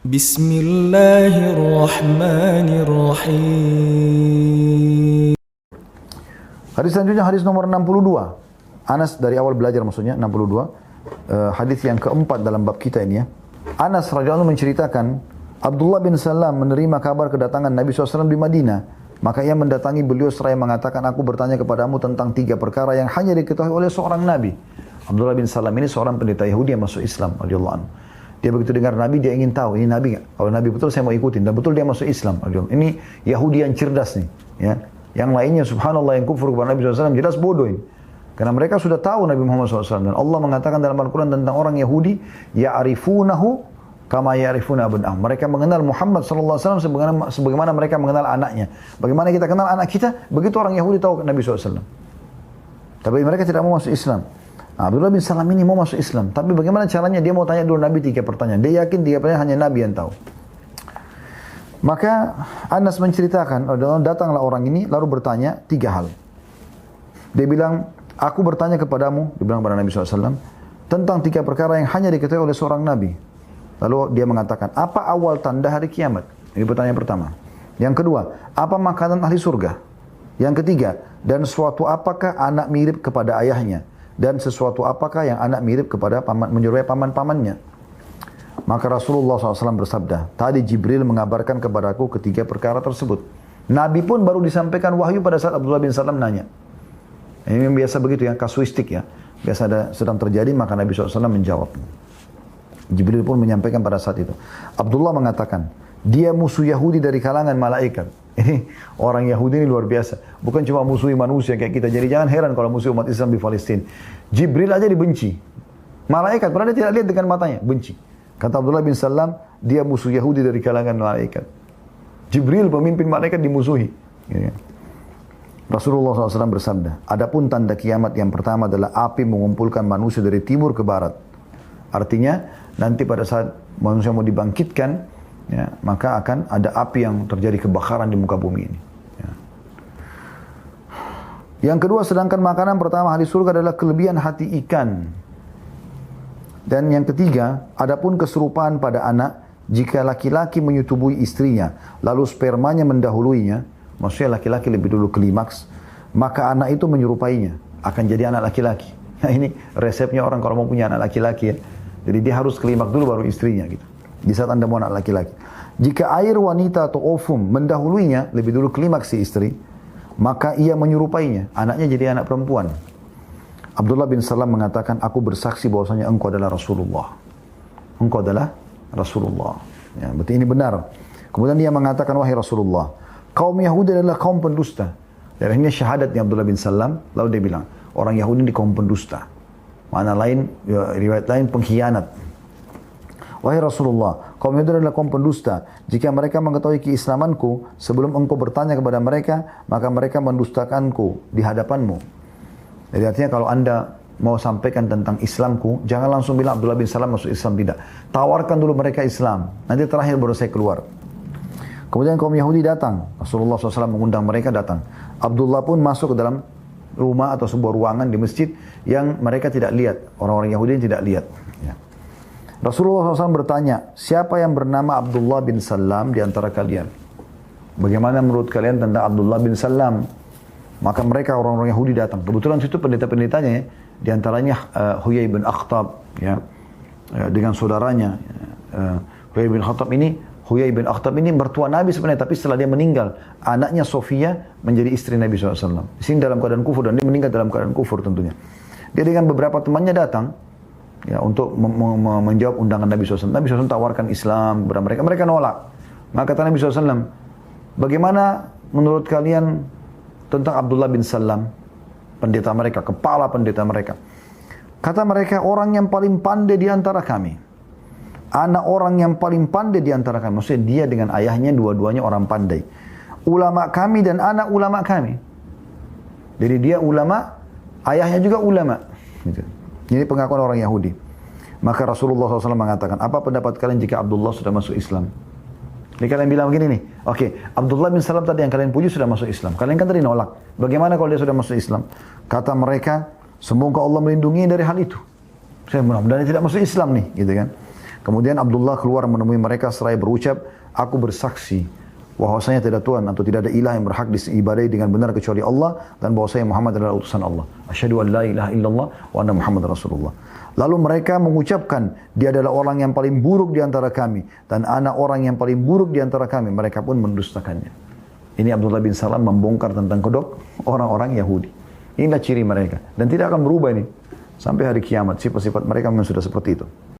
Bismillahirrahmanirrahim. Hadis selanjutnya hadis nomor 62. Anas dari awal belajar maksudnya 62. Hadis yang keempat dalam bab kita ini ya. Anas radhiyallahu anhu menceritakan Abdullah bin Salam menerima kabar kedatangan Nabi SAW di Madinah. Maka ia mendatangi beliau seraya mengatakan, aku bertanya kepadamu tentang 3 perkara yang hanya diketahui oleh seorang Nabi. Abdullah bin Salam ini seorang pendeta Yahudi yang masuk Islam radhiyallahu anhu. Dia begitu dengar Nabi, dia ingin tahu, ini Nabi nggak? Kalau Nabi betul saya mau ikutin. Dan betul dia masuk Islam. Ini Yahudi yang cerdas nih. Ya. Yang lainnya subhanallah yang kufur kepada Nabi SAW jelas bodoh ini. Karena mereka sudah tahu Nabi Muhammad SAW. Dan Allah mengatakan dalam Al-Quran tentang orang Yahudi, ya'rifunahu kama ya'rifuna abna'ahum. Mereka mengenal Muhammad SAW sebagaimana mereka mengenal anaknya. Bagaimana kita kenal anak kita, begitu orang Yahudi tahu Nabi SAW. Tapi mereka tidak mau masuk Islam. Abdullah bin Salam ini mau masuk Islam. Tapi bagaimana caranya? Dia mau tanya dulu Nabi 3 pertanyaan. Dia yakin 3 pertanyaan hanya Nabi yang tahu. Maka Anas menceritakan, datanglah orang ini lalu bertanya 3 hal. Dia bilang, aku bertanya kepadamu, dia bilang kepada Nabi SAW, tentang 3 perkara yang hanya diketahui oleh seorang Nabi. Lalu dia mengatakan, apa awal tanda hari kiamat? Ini pertanyaan pertama. Yang kedua, apa makanan ahli surga? Yang ketiga, dan suatu apakah anak mirip kepada ayahnya? Dan sesuatu apakah yang anak mirip kepada menyerupai paman-pamannya? Maka Rasulullah SAW bersabda, tadi Jibril mengabarkan kepadaku 3 perkara tersebut. Nabi pun baru disampaikan wahyu pada saat Abdullah bin Salam nanya. Ini biasa begitu ya, kasuistik ya. Biasa ada sedang terjadi, maka Nabi SAW menjawab. Jibril pun menyampaikan pada saat itu. Abdullah mengatakan, dia musuh Yahudi dari kalangan malaikat. Ini orang Yahudi ini luar biasa. Bukan cuma musuhi manusia kayak kita. Jadi jangan heran kalau musuh umat Islam di Palestina. Jibril aja dibenci. Malaikat, padahal dia tidak lihat dengan matanya. Benci. Kata Abdullah bin Salam, dia musuh Yahudi dari kalangan malaikat. Jibril pemimpin malaikat dimusuhi. Rasulullah SAW bersabda, adapun tanda kiamat yang pertama adalah api mengumpulkan manusia dari timur ke barat. Artinya, nanti pada saat manusia mau dibangkitkan, ya, maka akan ada api yang terjadi kebakaran di muka bumi ini. Ya. Yang kedua, sedangkan makanan pertama ahli surga adalah kelebihan hati ikan. Dan yang ketiga, adapun keserupaan pada anak, jika laki-laki menyetubui istrinya, lalu spermanya mendahuluinya, maksudnya laki-laki lebih dulu klimaks, maka anak itu menyerupainya, akan jadi anak laki-laki. Nah ini resepnya orang kalau mau punya anak laki-laki ya. Jadi dia harus klimaks dulu baru istrinya gitu. Di saat Anda mau anak laki-laki. Jika air wanita atau ovum mendahuluinya, lebih dulu klimaks si istri, maka ia menyerupainya, anaknya jadi anak perempuan. Abdullah bin Salam mengatakan, aku bersaksi bahwasanya engkau adalah Rasulullah. Engkau adalah Rasulullah. Ya, berarti ini benar. Kemudian dia mengatakan, wahai Rasulullah, kaum Yahudi adalah kaum pendusta. Dan ini syahadatnya Abdullah bin Salam. Lalu dia bilang, orang Yahudi ini kaum pendusta. Makna lain, riwayat lain pengkhianat. Wahai Rasulullah, kaum Yahudi adalah kaum pendusta. Jika mereka mengetahui keislamanku, sebelum engkau bertanya kepada mereka, maka mereka mendustakanku di hadapanmu. Jadi artinya kalau Anda mau sampaikan tentang Islamku, jangan langsung bilang Abdullah bin Salam masuk Islam, tidak. Tawarkan dulu mereka Islam. Nanti terakhir baru saya keluar. Kemudian kaum Yahudi datang. Rasulullah SAW mengundang mereka datang. Abdullah pun masuk ke dalam rumah atau sebuah ruangan di masjid yang mereka tidak lihat. Orang-orang Yahudi tidak lihat. Ya. Rasulullah SAW bertanya, siapa yang bernama Abdullah bin Salam di antara kalian? Bagaimana menurut kalian tentang Abdullah bin Salam? Maka mereka orang-orang Yahudi datang. Kebetulan situ pendeta-pendetanya ya. Di antaranya Huyai bin Akhtab ya. Dengan saudaranya. Huyai bin Akhtab ini, Huyai bin Akhtab ini mertua Nabi sebenarnya. Tapi setelah dia meninggal, anaknya Sofia menjadi istri Nabi SAW. Di sini dalam keadaan kufur dan dia meninggal dalam keadaan kufur tentunya. Dia dengan beberapa temannya datang ya, untuk menjawab undangan Nabi SAW. Nabi SAW tawarkan Islam kepada mereka. Mereka nolak. Maka kata Nabi SAW, bagaimana menurut kalian tentang Abdullah bin Salam, pendeta mereka, kepala pendeta mereka? Kata mereka, orang yang paling pandai di antara kami. Anak orang yang paling pandai di antara kami. Maksudnya dia dengan ayahnya dua-duanya orang pandai. Ulama kami dan anak ulama kami. Jadi dia ulama, ayahnya juga ulama. Gitu. Ini pengakuan orang Yahudi. Maka Rasulullah SAW mengatakan, apa pendapat kalian jika Abdullah sudah masuk Islam? Jadi kalian bilang begini nih, oke, Abdullah bin Salam tadi yang kalian puji sudah masuk Islam. Kalian kan tadi nolak. Bagaimana kalau dia sudah masuk Islam? Kata mereka, semoga Allah melindungi dari hal itu. Saya mudah-mudahan dia tidak masuk Islam nih, gitu kan. Kemudian Abdullah keluar menemui mereka seraya berucap, aku bersaksi bahwasanya tidak Tuhan atau tidak ada ilah yang berhak diibadahi dengan benar kecuali Allah, dan bahwasanya Muhammad adalah utusan Allah. Asyhadu an la ilaha illallah wa anna Muhammad Rasulullah. Lalu mereka mengucapkan, dia adalah orang yang paling buruk di antara kami, dan anak orang yang paling buruk di antara kami. Mereka pun mendustakannya. Ini Abdullah bin Salam membongkar tentang kedok orang-orang Yahudi. Inilah ciri mereka. Dan tidak akan berubah ini. Sampai hari kiamat, sifat-sifat mereka memang sudah seperti itu.